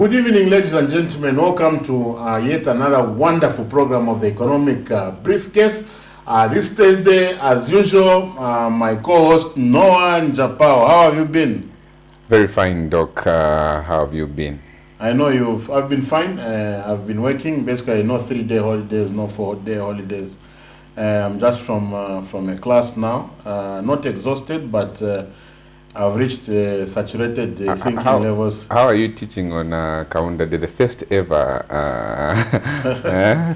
Good evening, ladies and gentlemen. Welcome to yet another wonderful program of the Economic Briefcase. This Thursday, as usual, my co-host Noah Njapao. How have you been? Very fine, Doc. How have you been? I know I've been fine. I've been working. Basically, no 3-day holidays, no 4-day holidays. I'm just from a class now. Not exhausted, but I've reached saturated thinking levels. How are you teaching on Kaunda Day, the first ever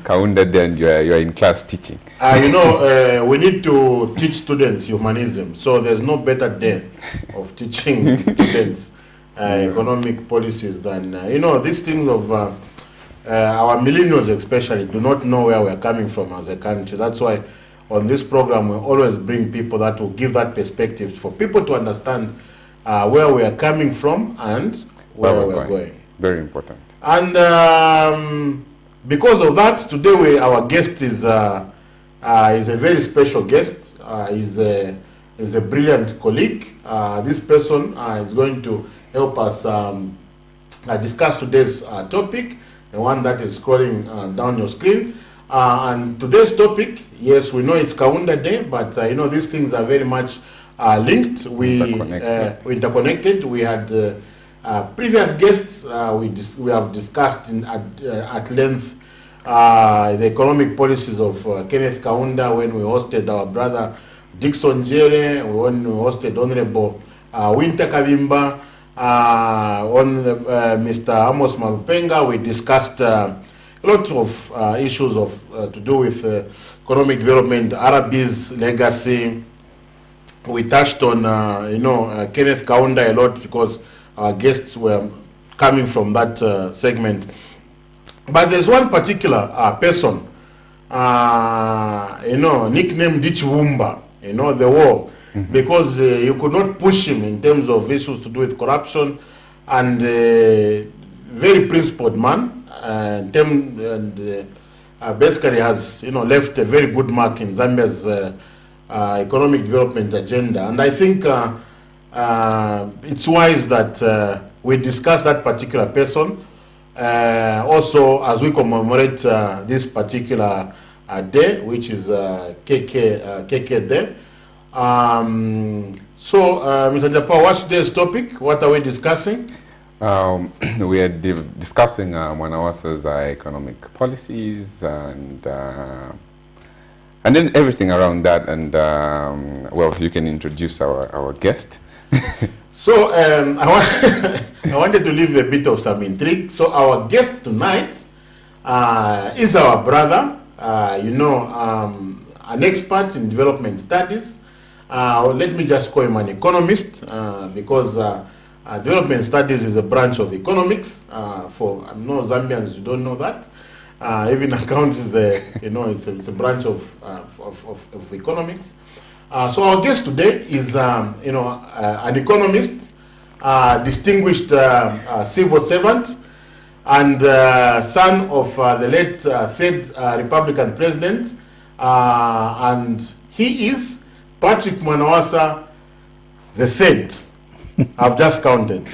Kaunda Day, and you're in class teaching? We need to teach students humanism, so there's no better day of teaching students economic policies than, this thing of our millennials especially do not know where we're coming from as a country. That's why on this program, we always bring people that will give that perspective for people to understand where we are coming from and where we're going. Very important. And because of that, today our guest is a very special guest. Is a brilliant colleague. This person is going to help us discuss today's topic, the one that is scrolling down your screen. And today's topic, yes, we know it's Kaunda Day, but these things are very much linked. Interconnected. We had previous guests. We have discussed at length the economic policies of Kenneth Kaunda when we hosted our brother Dixon Jere, when we hosted Honorable Winter Kavimba, on Mr. Amos Marupenga. We discussed a lot of issues to do with economic development, Arabi's legacy. We touched on, Kenneth Kaunda a lot because our guests were coming from that segment. But there's one particular person, nicknamed Dichiwumba, the war, because you could not push him in terms of issues to do with corruption, and very principled man. Basically has left a very good mark in Zambia's economic development agenda, and I think it's wise that we discuss that particular person also as we commemorate this particular day, which is KK Day. Mr. Japao, what's today's topic? What are we discussing? We are discussing MWANAWASA's economic policies and then everything around that. And well, you can introduce our guest. So I wanted to leave a bit of some intrigue. So our guest tonight is our brother, an expert in development studies. Let me just call him an economist because development studies is a branch of economics. For no Zambians who don't know that, even accounts is it's a branch of economics. So our guest today is an economist, distinguished civil servant, and son of the late third Republican president, and he is Patrick MWANAWASA the third. I've just counted.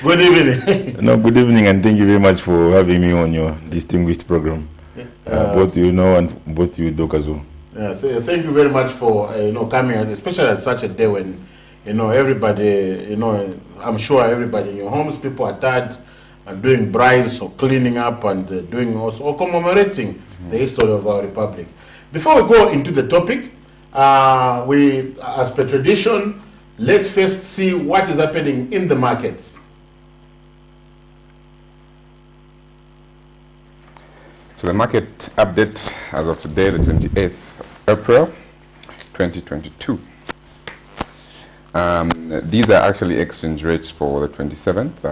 Good evening. No, good evening, and thank you very much for having me on your distinguished program. Both you know and both you, Doc, as well. Thank you very much for coming, especially at such a day when everybody, I'm sure everybody in your homes, people are tired and doing braais or cleaning up and doing also or commemorating the history of our republic. Before we go into the topic, we, as per tradition, let's first see what is happening in the markets. So the market update as of today, the 28th April 2022. These are actually exchange rates for the 27th.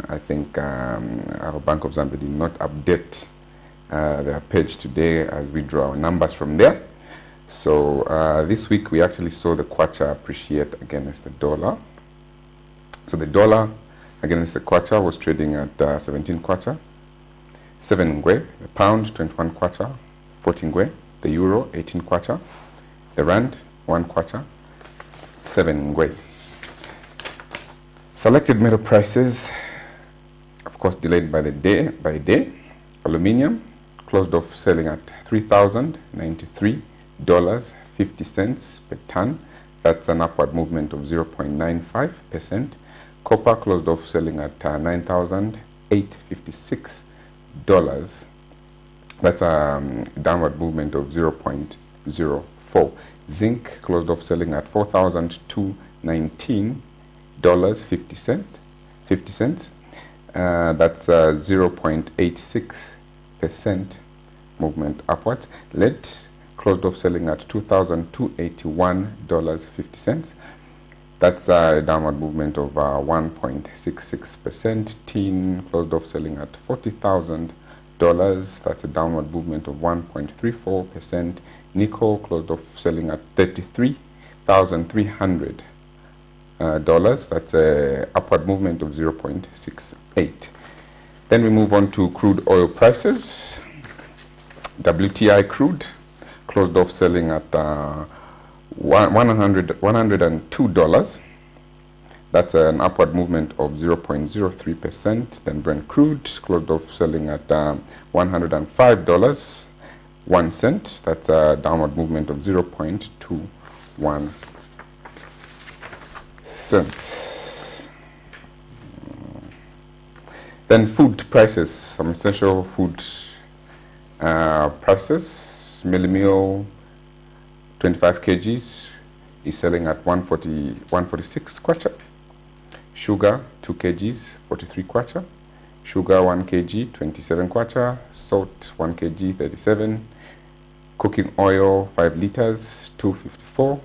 I think our Bank of Zambia did not update their page today as we draw our numbers from there. So this week we actually saw the kwacha appreciate against the dollar. So the dollar against the kwacha was trading at 17 kwacha, 7 ngwe, the pound 21 kwacha, 14 ngwe, the euro 18 kwacha, the rand 1 kwacha, 7 ngwe. Selected metal prices course, delayed by day. Aluminium closed off selling at $3,093.50 per ton. That's an upward movement of 0.95%. Copper closed off selling at $9,856. That's a downward movement of 0.04. Zinc closed off selling at $4,219.50. That's 0.86% movement upwards. Lead closed off selling at $2,281.50. That's a downward movement of 1.66%. Tin closed off selling at $40,000. That's a downward movement of 1.34%. Nickel closed off selling at $33,300. That's a upward movement of 0.68. Then we move on to crude oil prices. WTI crude closed off selling at $102. That's an upward movement of 0.03%. Then Brent crude closed off selling at $105.01. That's a downward movement of 0.21 cents. Then food prices, some essential food prices. Mielie meal 25 kgs is selling at 146 kwacha. Sugar 2 kgs 43 kwacha. Sugar 1 kg 27 kwacha. Salt 1 kg 37. Cooking oil 5 liters 254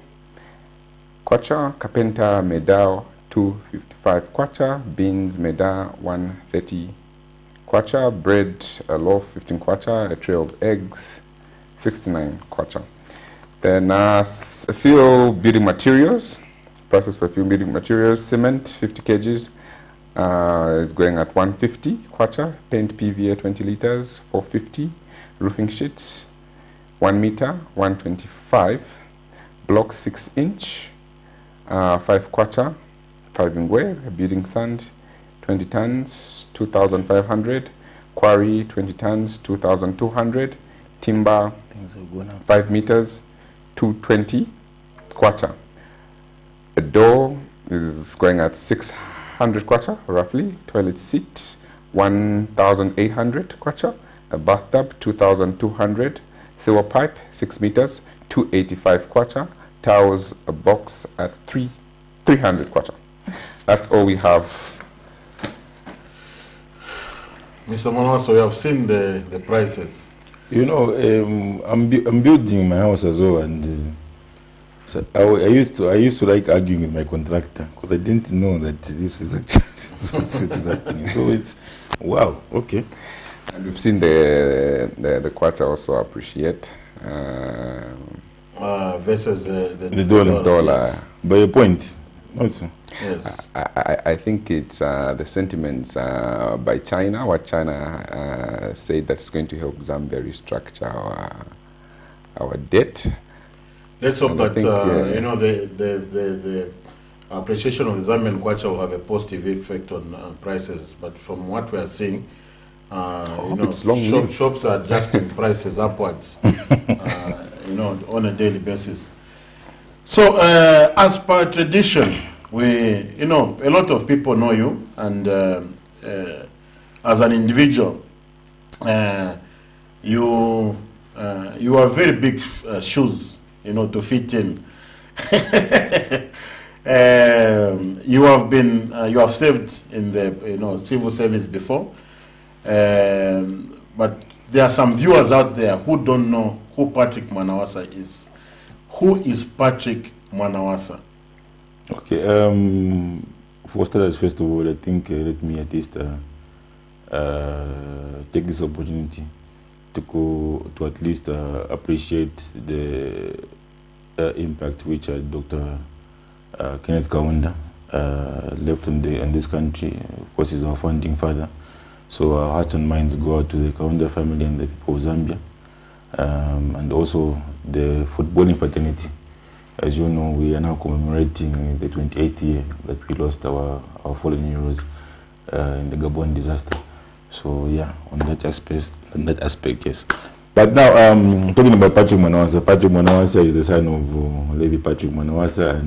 kwacha. Kapenta Medal 255 kwacha. Beans Medal 130 kwacha. Bread a loaf 15 kwacha. A tray of eggs 69 kwacha. Then a few building materials, prices for a few building materials. Cement 50 kgs is going at 150 kwacha. Paint PVA 20 liters 450. Roofing sheets 1 meter 125. Block 6 inch 5 kwacha. 5 ingwe. Building sand 20 tons 2,500. Quarry 20 tons 2,200. Timber 5 meters 220 kwacha. A door is going at 600 kwacha roughly. Toilet seat 1,800 kwacha. A bathtub 2,200. Sewer pipe 6 meters 285 kwacha. Towels a box at 300 kwacha. That's all we have. Mr. MWANAWASA, we have seen the prices. You know, I'm building my house as well, and so I used to like arguing with my contractor because I didn't know that this is actually what is happening. So it's wow, okay. And we've seen the kwacha also appreciate versus the dollar. Yes. By your point, also. Yes. I think it's the sentiments by China, what China said that's going to help Zambia restructure our debt. Let's hope And that think, you know the appreciation of the Zambian kwacha will have a positive effect on prices. But from what we are seeing, you know, shops are adjusting prices upwards, you know, on a daily basis. So, as per tradition, you know, a lot of people know you, and as an individual, you have very big shoes, you know, to fit in. You have served in the, you know, civil service before, but there are some viewers out there who don't know who Patrick MWANAWASA is. Who is Patrick MWANAWASA? Okay. For starters, first of all, I think let me at least take this opportunity to at least appreciate the impact which Dr. Kenneth Kaunda left in this country. Of course, he's our founding father. So our hearts and minds go out to the Kaunda family and the people of Zambia, and also the footballing fraternity. As you know, we are now commemorating the 28th year that we lost our fallen heroes in the Gabon disaster. So yeah, on that aspect, yes. But now, talking about Patrick MWANAWASA is the son of Levy Patrick MWANAWASA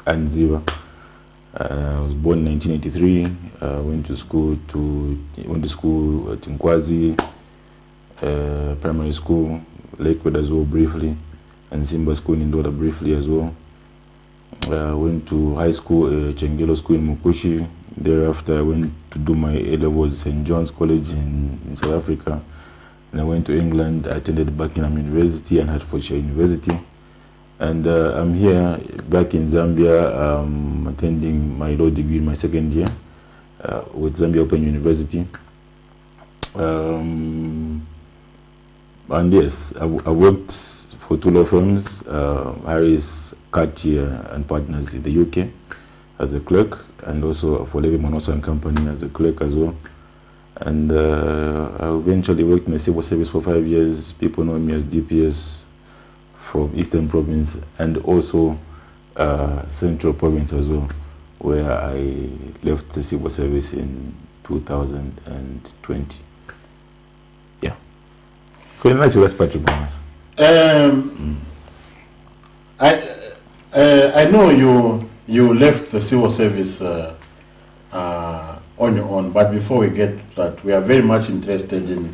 and Ziva. I was born in 1983. Went to school at Tinkwazi Primary School, Lakewood as well briefly, and Simba School in Ndola briefly as well. Went to high school, Chengelo School in Mukushi. Thereafter, I went to do my A-levels at St. John's College in South Africa. And I went to England. I attended Buckingham University and Hertfordshire University. And I'm here back in Zambia, attending my law degree in my second year with Zambia Open University. And yes, I worked for two law firms, Harris, Cartier and Partners in the UK as a clerk, and also for LEVY and Company as a clerk as well. And I eventually worked in the civil service for 5 years. People know me as DPS from Eastern Province and also Central Province as well, where I left the civil service in 2020. Yeah. So nice to Patrick Bonus. I know you left the civil service on your own, but before we get to that, we are very much interested in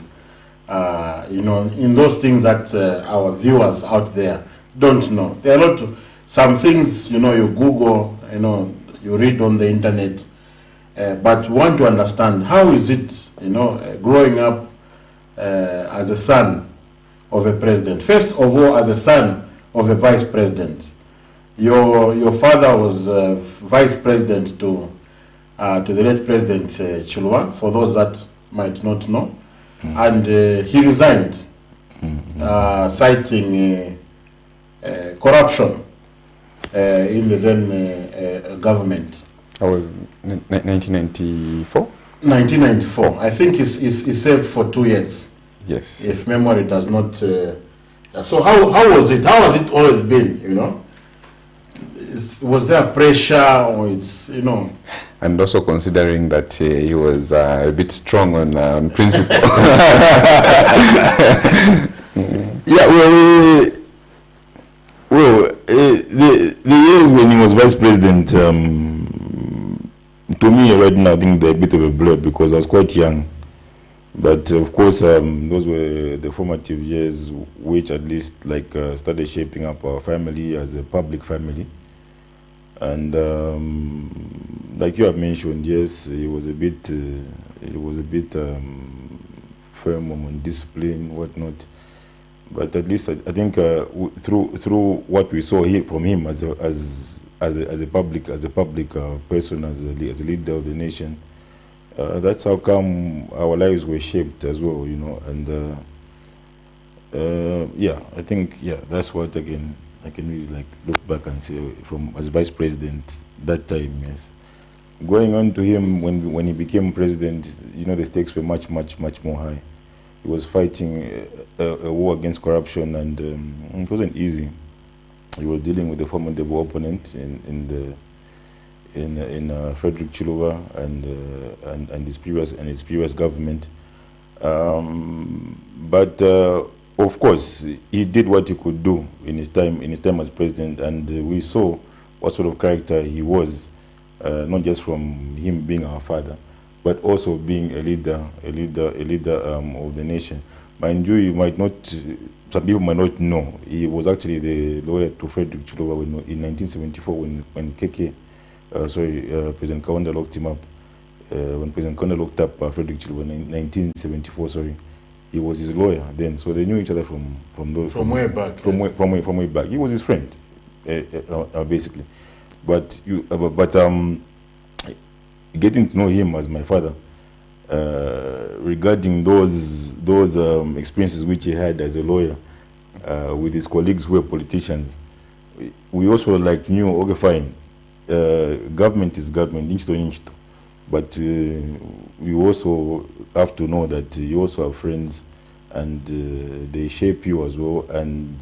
in those things that our viewers out there don't know. There are some things you Google, you read on the internet, but want to understand how is it growing up as a son of a president. First of all, as a son of a vice president. Your father was vice president to the late President Chilwa, for those that might not know, and he resigned, citing corruption in the then government. That was 1994? 1994. I think he served for 2 years. Yes. If memory does not... so how was it? How has it always been, Was there pressure, or And also considering that he was a bit strong on principle. Yeah, the years when he was vice president, to me right now, I think they're a bit of a blur because I was quite young. But of course, those were the formative years which at least started shaping up our family as a public family. And like you have mentioned, yes, it was a bit firm on discipline, whatnot. But at least I think through what we saw from him as a public person, as a leader of the nation, that's how come our lives were shaped as well, And yeah, I think that's what I can really look back and say from as vice president that time, yes. Going on to him when he became president, the stakes were much more high. He was fighting a war against corruption, and it wasn't easy. He was dealing with a formidable opponent in Frederick Chiluba and his previous government. But of course, he did what he could do in his time as president, and we saw what sort of character he was, not just from him being our father, but also being a leader of the nation. Mind you, some people might not know, he was actually the lawyer to Frederick Chiluba in 1974 when President Kaunda locked him up. When President Kaunda locked up Frederick Chiluba in 1974, he was his lawyer then, so they knew each other from way back. From way back. He was his friend, basically. But getting to know him as my father, regarding those experiences which he had as a lawyer with his colleagues who were politicians, we also knew, okay, fine, government is government, inch to inch to. But we also have to know that you also have friends, and they shape you as well, and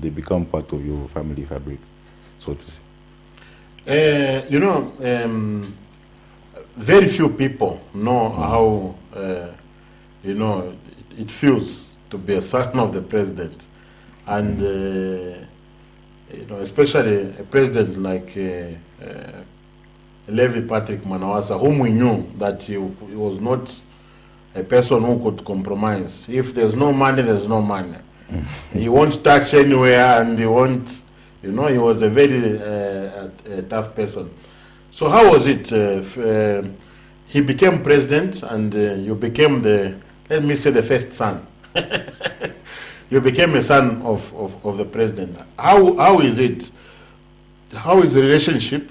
they become part of your family fabric, so to say. very few people know how, it feels to be a son of the president. And, especially a president like LEVY Patrick Manawasa, whom we knew that he was not a person who could compromise. If there's no money, there's no money. He won't touch anywhere, and he won't, he was a very tough person. So how was it? He became president, and you became let me say, the first son. You became a son of the president. How is it? How is the relationship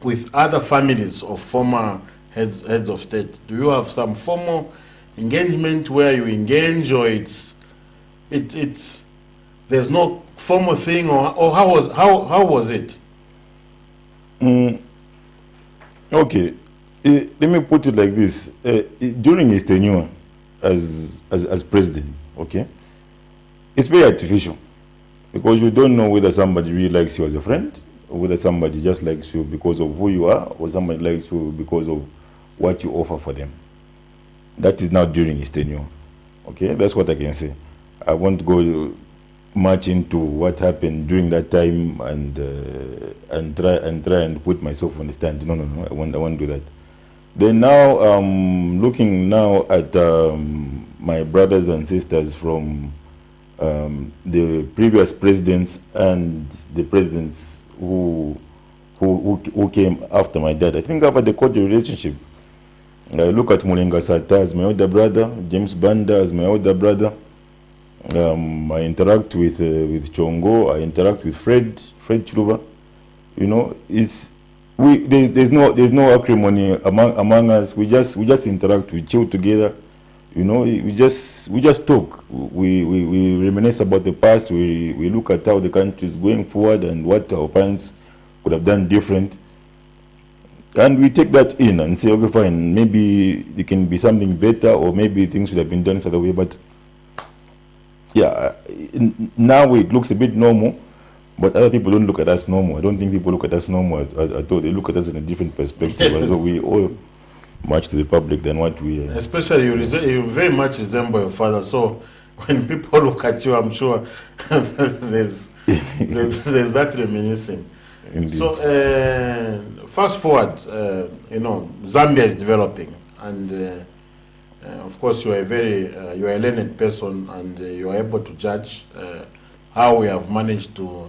with other families of former heads of state? Do you have some formal engagement where you engage, or there's no formal thing, or how was it? Okay, let me put it like this. During his tenure as president, okay, it's very artificial, because you don't know whether somebody really likes you as a friend, or whether somebody just likes you because of who you are, or somebody likes you because of what you offer for them. That is now during his tenure. Okay, that's what I can say. I won't go much into what happened during that time and try and put myself on the stand. No, I won't do that. Then now, looking now at my brothers and sisters from the previous presidents and the presidents who came after my dad, I think I've had a cordial relationship. I look at Mulenga Sata as my older brother, James Banda as my older brother. I interact with Chongo. I interact with Fred Chiluba. There's no acrimony among us. We just interact. We chill together. We just talk. We reminisce about the past. We look at how the country is going forward and what our parents could have done different. And we take that in and say, okay, fine, maybe there can be something better, or maybe things should have been done the other way. But yeah, now it looks a bit normal, but other people don't look at us normal. I don't think people look at us normal at all. They look at us in a different perspective. Yes. So we all much to the public than what we... Especially you very much resemble your father. So when people look at you, I'm sure there's that reminiscing. Indeed. So fast forward, Zambia is developing, and of course you are a learned person, and you are able to judge how we have managed to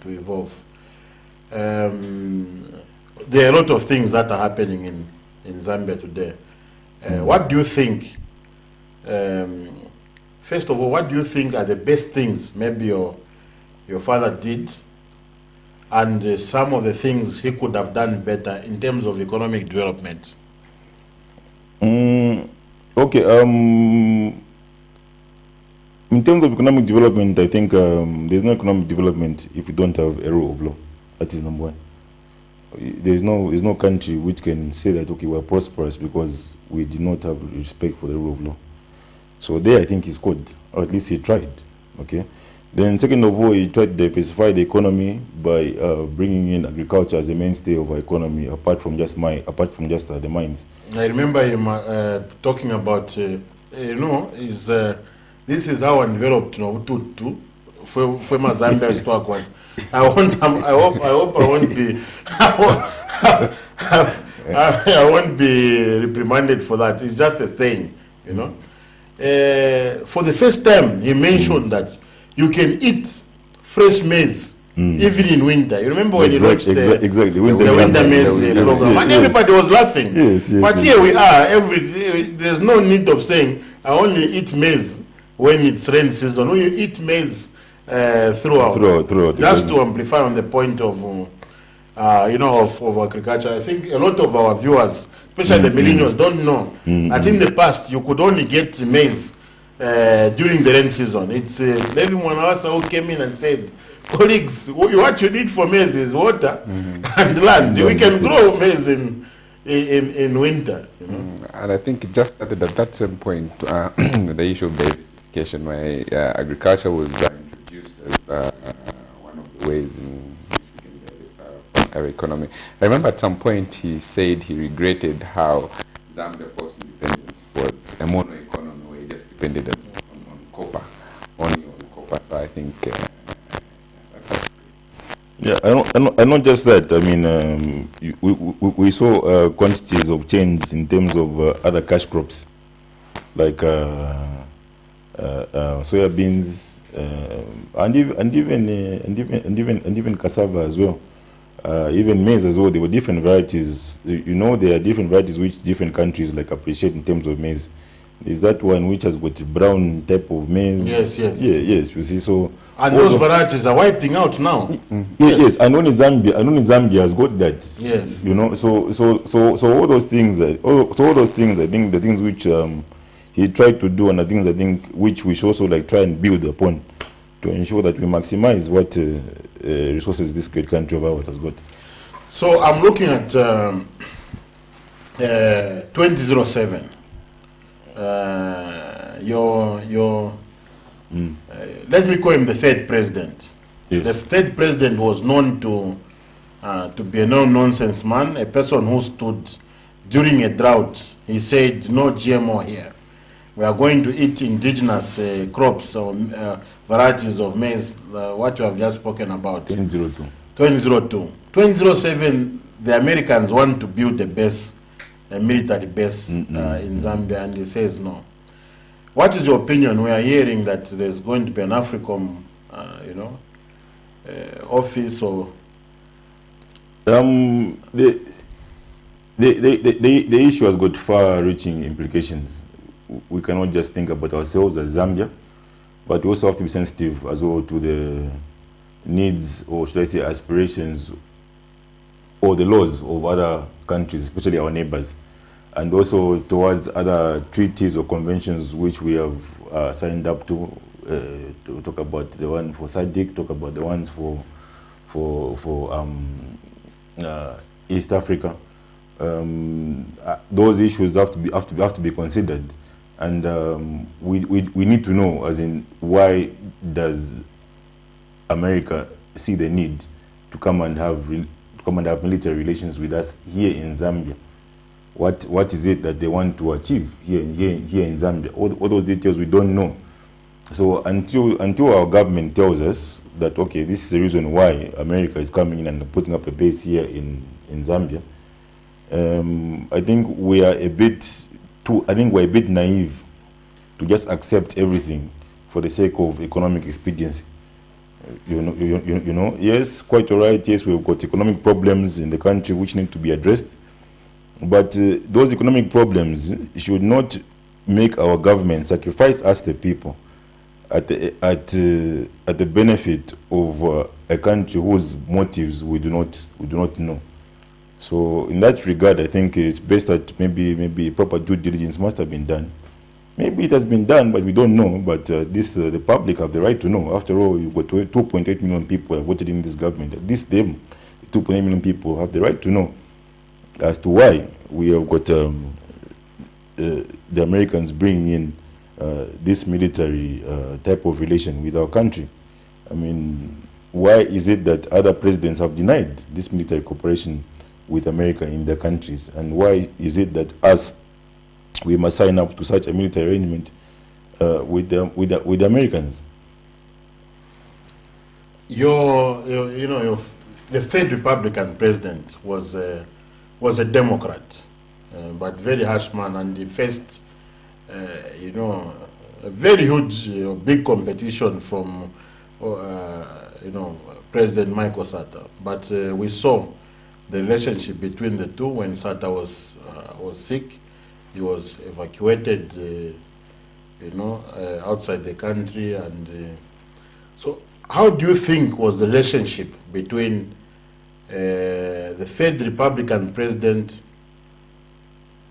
evolve. There are a lot of things that are happening in Zambia today. What do you think? First of all, what do you think are the best things maybe your father did, and some of the things he could have done better in terms of economic development? Okay. In terms of economic development, I think there's no economic development if you don't have a rule of law. That is number one. There's no country which can say that, okay, we're prosperous because we did not have respect for the rule of law. So there, I think he scored, or at least he tried. Okay. Then second of all, he tried to diversify the economy by bringing in agriculture as a mainstay of our economy, apart from just the mines. I remember him talking about, this is how undeveloped to former Zambia is talk about. I hope I won't be I won't be reprimanded for that. It's just a saying, For the first time, he mentioned that you can eat fresh maize even in winter. You remember when he launched the winter maize program, and everybody was laughing. Yes, but here we are. There's no need of saying I only eat maize when it's rain season. We eat maize throughout. Just to amplify on the point of of agriculture. I think a lot of our viewers, especially the millennials, don't know that in the past you could only get maize during the rain season. It's Levy MWANAWASA who came in and said, colleagues, what you need for maize is water and land. We can grow maize in winter. And I think it just started at that same point, the issue of diversification, where agriculture was introduced as one of the ways in which we can diversify our economy. I remember at some point he said he regretted how Zambia post-independence was a mono economy where he just depended on copper, only on copper. So I think that's yeah, I not just that. I mean, we saw quantities of change in terms of other cash crops, like soybeans, and even cassava as well. Even maize as well. There were different varieties. You know, there are different varieties which different countries like appreciate in terms of maize. There's that one which has got brown type of maize. Yes, yes. Yeah, yes. You see, so and those varieties are wiping out now. Yes, and only Zambia has got that. Yes. You know, so all those things, all those things, I think the things which he tried to do, and the things I think which we should also like try and build upon to ensure that we maximize what resources this great country of ours has got. So I'm looking at 2007. Let me call him the third president. Yes. The third president was known to be a no-nonsense man, a person who stood during a drought. He said, no GMO here. We are going to eat indigenous crops or varieties of maize, what you have just spoken about. 2002. 2002. 2007, the Americans want to build a base, a military base in Zambia, and he says no. What is your opinion? We are hearing that there's going to be an AFRICOM, office or... The issue has got far-reaching implications. We cannot just think about ourselves as Zambia, but we also have to be sensitive as well to the needs, or should I say aspirations, or the laws of other countries, especially our neighbors, and also towards other treaties or conventions which we have signed up to talk about the one for SADC, talk about the ones for East Africa. Those issues have to be considered, and we need to know, as in, why does America see the need to come and have military relations with us here in Zambia? What is it that they want to achieve here in Zambia? All those details we don't know. So until our government tells us that, okay, this is the reason why America is coming in and putting up a base here in Zambia, I think we're a bit naive to just accept everything for the sake of economic expediency. You know, yes, quite all right. Yes, we've got economic problems in the country which need to be addressed, but those economic problems should not make our government sacrifice us, the people, at the benefit of a country whose motives we do not know. So in that regard, I think it's best that maybe proper due diligence must have been done. Maybe it has been done, but we don't know. But the public have the right to know. After all, you've got 2.8 million people have voted in this government. At least them, 2.8 million people, have the right to know as to why we have got the Americans bringing in this military type of relation with our country. I mean, why is it that other presidents have denied this military cooperation with America in their countries, and why is it that we must sign up to such a military arrangement with the Americans? The third Republican president was a Democrat, but very harsh man, and he faced a very huge, big competition from President Michael Sata. But we saw the relationship between the two. When Sata was sick, he was evacuated, outside the country. And so how do you think was the relationship between the third Republican president,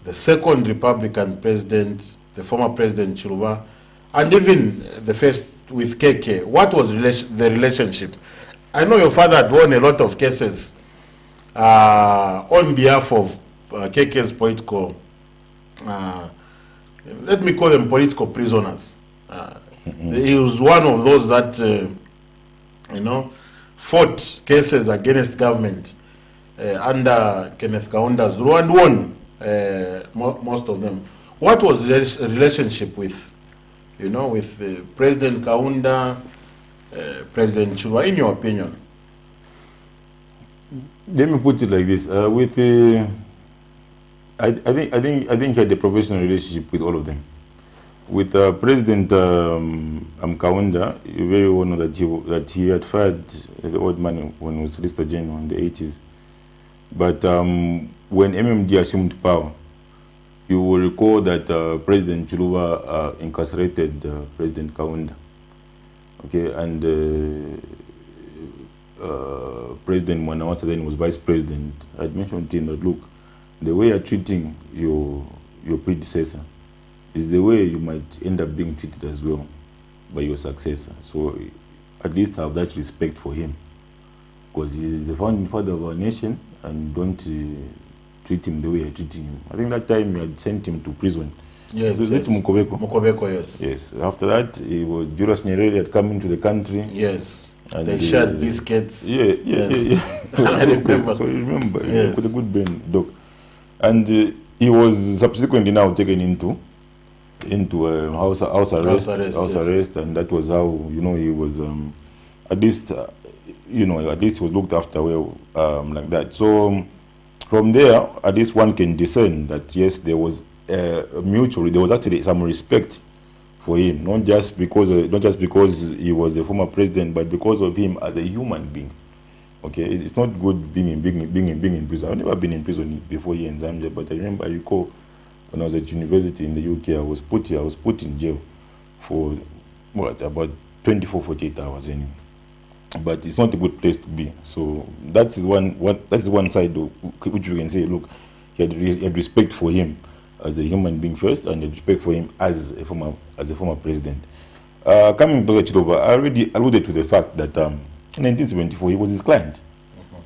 the second Republican president, the former President Chiluba, and even the first with KK? What was the relationship? I know your father had won a lot of cases on behalf of KK's political, let me call them political prisoners. He was one of those that, fought cases against government under Kenneth Kaunda's rule and won most of them. What was the relationship with, with President Kaunda, President Chulwa, in your opinion? Let me put it like this: I think he had a professional relationship with all of them. With President Kaunda, you very well know that he had fired the old man when he was Solicitor General in the 80s. But when MMD assumed power, you will recall that President Chuluba incarcerated President Kaunda. Okay, and President MWANAWASA then was vice president. I had mentioned to him that, look, the way you're treating your predecessor is the way you might end up being treated as well by your successor. So at least have that respect for him, because he is the founding father of our nation, and don't treat him the way you're treating him. I think that time you had sent him to prison. Yes, yes. Mukobeko, yes. Yes. After that, Julius Nyerere had come into the country. Yes. And they shared biscuits. Yeah. I remember. So you remember, yes. With a good brain, Doc. And he was subsequently now taken into house arrest, and that was how he was at least he was looked after well, like that. So from there, at least one can discern that yes, there was mutually, there was actually some respect for him, not just because he was a former president, but because of him as a human being. Okay, it's not good being in prison. I've never been in prison before here in Zambia, but I recall when I was at university in the UK, I was put in jail for about 24, 48 hours anyway. But it's not a good place to be. So that is one side which we can say, look, he had respect for him as a human being first, and respect for him as a former president. Coming to Dr. Chilova, I already alluded to the fact that in 1974 he was his client.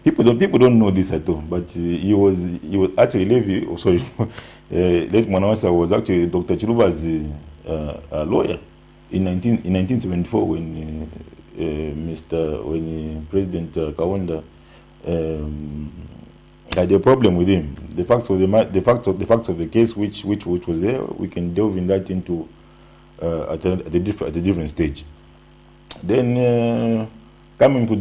People don't know this at all, but he was actually Levy. Late MWANAWASA was actually Dr. Chilova's lawyer in 1974 when when President Kaunda had a problem with him. The facts of the case which was there, we can delve in that into at a different stage. Then coming to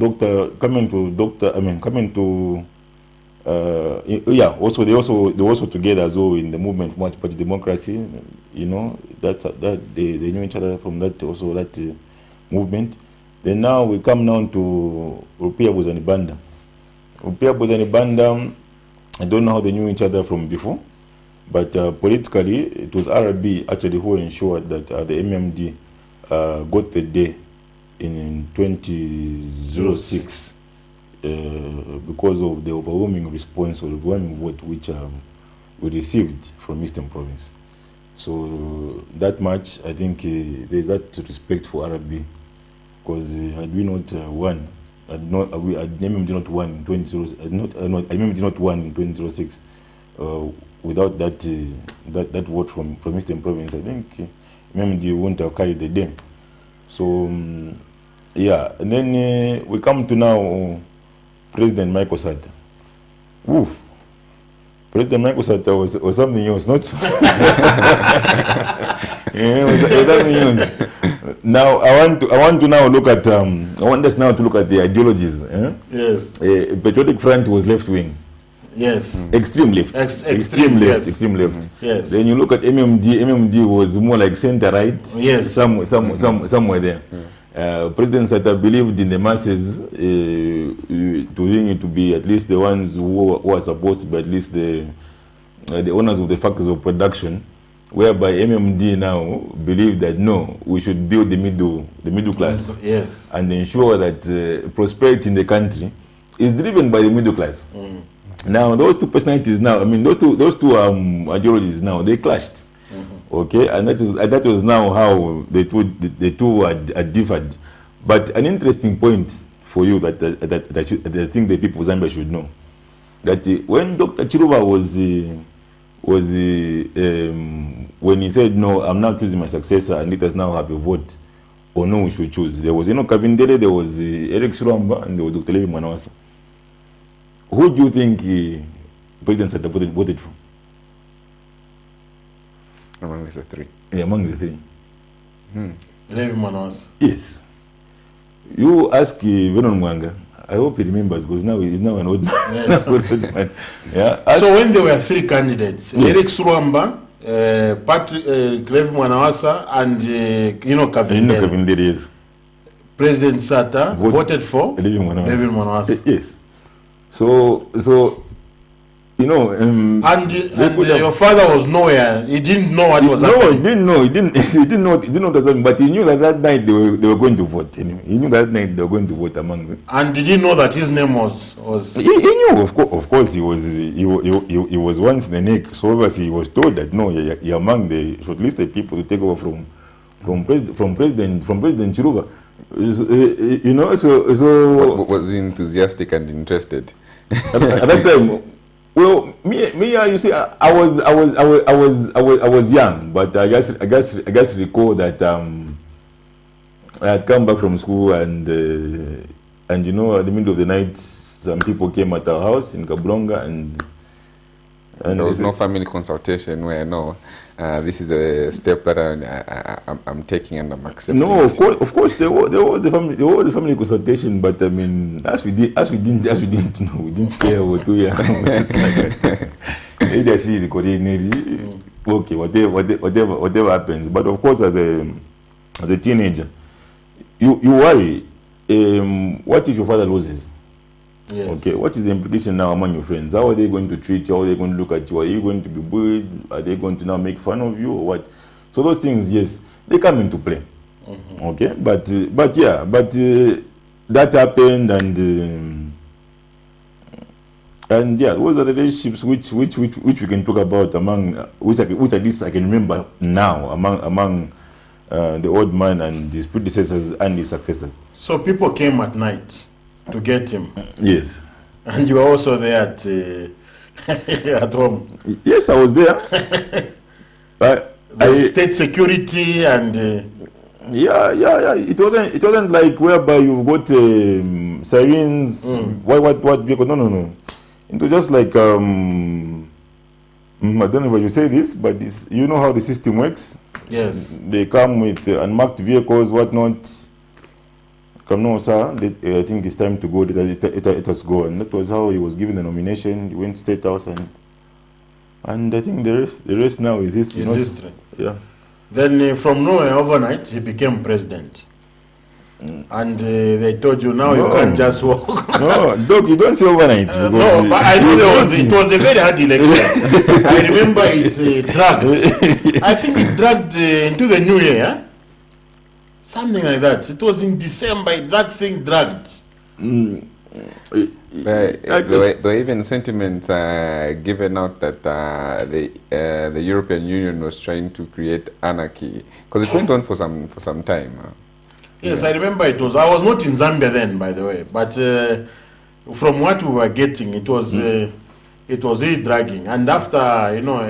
also they also together as well in the movement for multi-party democracy. That they knew each other from that movement. Then now we come down to Rupia Buzanibanda. I don't know how they knew each other from before, but politically it was RB actually who ensured that the MMD got the day in 2006 because of the overwhelming response or overwhelming vote which we received from Eastern Province. So that much, I think there is that respect for RB, because had we not won, MMD not won in 2006, not won in 2006 without that vote from Eastern Province, I think MMD wouldn't have carried the day. So yeah, and then we come to now President Michael Sata. Oof. President Michael Sata was something else, not so. was something else. Now I want to now look at I want us now to look at the ideologies. Yes. Patriotic Front was left wing. Yes. Extreme left. Extreme left. Yes. Extreme left. Yes. Then you look at MMD. MMD was more like center right. Yes. Somewhere there. President Sata believed in the masses to be at least the ones who are supposed to be at least the owners of the factors of production, whereby MMD now believe that no, we should build the middle class, yes, and ensure that prosperity in the country is driven by the middle class. Now those two personalities now, I mean those two ideologies now, they clashed. Okay, and that was now how the two are differed. But an interesting point for you that I think the people of Zambia should know, that when Dr. Chilova when he said no, I'm now choosing my successor and let us now have a vote, or no, we should choose. There was Kavindele, there was Eric Suramba, and there was Dr. Levy MWANAWASA. Who do you think President Sata voted for? Among the three. Yeah, among the three. Levy MWANAWASA. Yes. You ask Venon Mwanga. I hope he remembers because now he's now an old man. Yes. Man. Yeah. So when there were three candidates, Yes. Eric Surwamba, Levy MWANAWASA, and Kavindere, Yes. President Sata voted for Levy MWANAWASA. Levy MWANAWASA. Yes. So you know, And your father was nowhere. He didn't know what was no, happening. he didn't know. He didn't know what was happening. But he knew that night they were going to vote. Anyway. He knew that night they were going to vote among them. And did he know that his name was? He knew, of course, he was once in the neck. So obviously he was told that no, you're among the shortlisted people to take over from President Chiruba. You know, so Was he enthusiastic and interested? at that time. Well, me, you see, I was young, but I guess recall that I had come back from school and you know, at the middle of the night, some people came at our house in Kablonga and there was no family consultation where this is a step that I'm taking and I'm accepting. No, of course, there was the family consultation, but I mean, as we didn't know, we didn't care what we are. Okay, whatever happens. But of course, as a teenager, you worry. What if your father loses? Yes. Okay, what is the implication now among your friends? How are they going to treat you? How are they going to look at you? Are you going to be bullied? Are they going to now make fun of you or what? So those things, yes, they come into play. Okay, but that happened and yeah, those are the relationships which we can talk about among which at least I can remember now among the old man and his predecessors and his successors. So people came at night to get him. Yes. And you were also there at at home. Yes, I was there. The state security and yeah. It wasn't like whereby you've got sirens. What vehicle? No. It was just like I don't know if I should say this, but you know how the system works. yes. They come with unmarked vehicles, whatnot. Come no, sir. I think it's time to go. Let us go, and that was how he was given the nomination. He went to State House, and I think the rest now is history. It's history. Yeah. Then from nowhere overnight he became president. And they told you now you can't just walk. No, Doc, you don't say overnight. No, but I know it was a very hard election. I remember it dragged. I think it dragged into the new year. Something like that. It was in December. That thing dragged. There were even sentiments given out that the European Union was trying to create anarchy because it went on for some time. Yes, I remember it was. I was not in Zambia then, by the way, but from what we were getting, it was really dragging. And after, you know,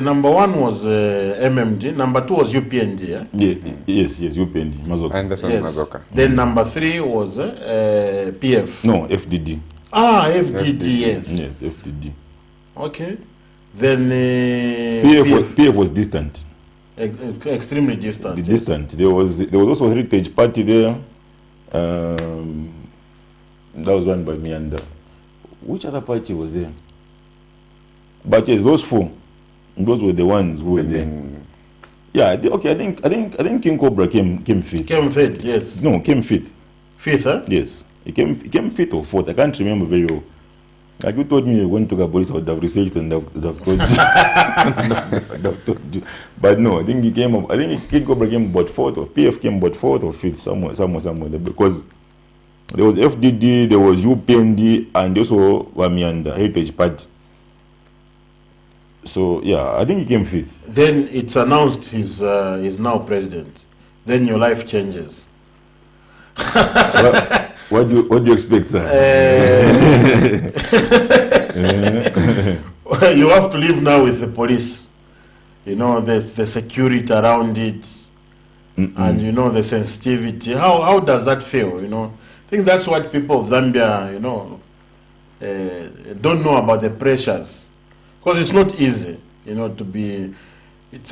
number one was MMD, number two was UPND. Yes, UPND, Mazoka. Anderson Mazoka. Then number three was PF. No, FDD. FDD, yes. Yes, FDD. Okay. Then PF was distant. Extremely distant. Distant. There was also a Heritage Party there. That was run by me and which other party was there? But yes, those four. Those were the ones who were there. Yeah, okay. I think King Cobra came fifth. Came fifth, yes. No, came fifth. Fifth, huh? Yes, he came fifth or fourth. I can't remember very well. Like you told me you went to Gaboris, I would have researched and have told you. I'd have told you. But no, I think he came up. I think King Cobra came about fourth, or PF came about fourth or fifth, somewhere there, because there was FDD, there was UPND, and also Wamianda Heritage Party. So yeah, I think he came fifth. Then it's announced he's now president. Then your life changes. What do you expect, sir? You have to live now with the police. You know, the security around it, and you know the sensitivity. How does that feel? You know, I think that's what people of Zambia, you know, don't know about the pressures, because it's not easy, to be.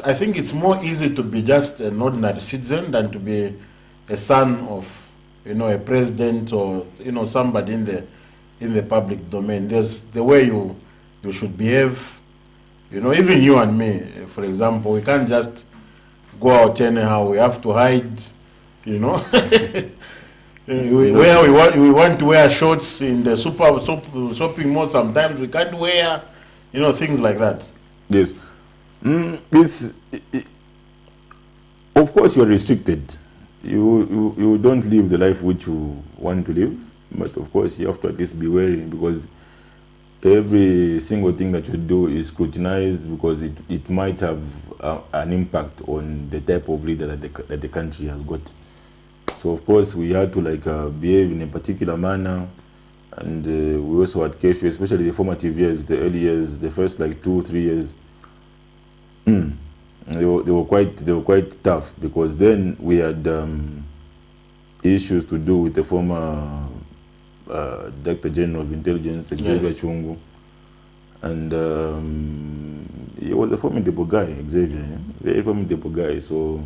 I think it's more easy to be just an ordinary citizen than to be a son of, a president or somebody in the public domain. There's the way you should behave. Even you and me, for example, we can't just go out anyhow. We have to hide. Where we want to wear shorts in the shopping mall, sometimes we can't wear, things like that. Yes. Of course, you're restricted. You don't live the life which you want to live, but of course you have to at least be wary, because every single thing that you do is scrutinized, because it might have an impact on the type of leader that the country has got. So of course we had to behave in a particular manner, and we also had curfew, especially the formative years, the early years, the first 2-3 years. They were quite tough, because then we had issues to do with the former Director General of Intelligence, Xavier Chungu, and he was a formidable guy, Xavier, very formidable guy. So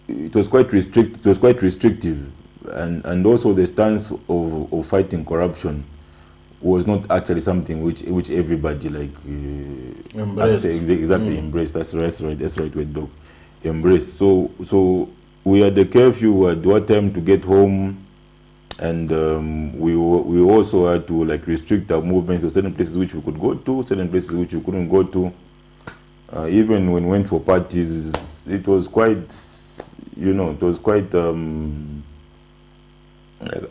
it was quite restrictive, and also the stance of fighting corruption was not actually something which everybody embraced. Exactly, embraced. That's right with Doc. Embraced. So we had the curfew, we had what time to get home, and we also had to restrict our movements to certain places which we could go to, certain places which we couldn't go to. Even when we went for parties, it was quite,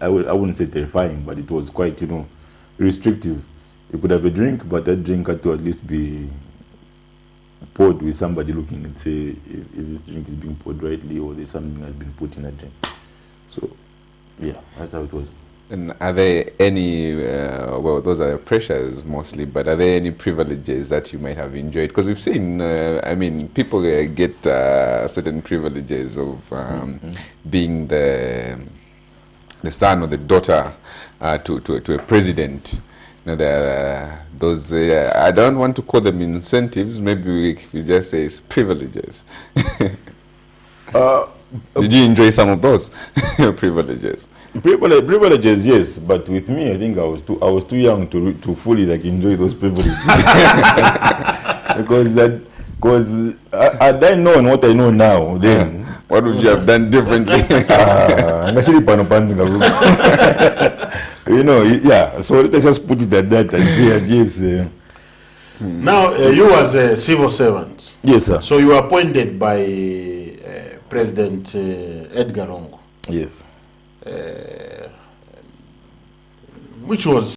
I wouldn't say terrifying, but it was quite, restrictive. You could have a drink, but that drink had to at least be poured with somebody looking and say if this drink is being poured rightly, or there's something that's been put in a drink. So, yeah, that's how it was. And are there any, well, those are pressures mostly, but are there any privileges that you might have enjoyed? Because we've seen, people get certain privileges of being the son or the daughter to a president. There are those, I don't want to call them incentives, maybe if we just say it's privileges. Did you enjoy some of those privileges? Privileges, yes, but with me, I think I was too young to fully enjoy those privileges. because had I known what I know now, then what would you have done differently? Yeah. So let's just put it at that and say yes. Now you as a civil servant. Yes, sir. So you were appointed by President Edgar Lungu. Yes. Which was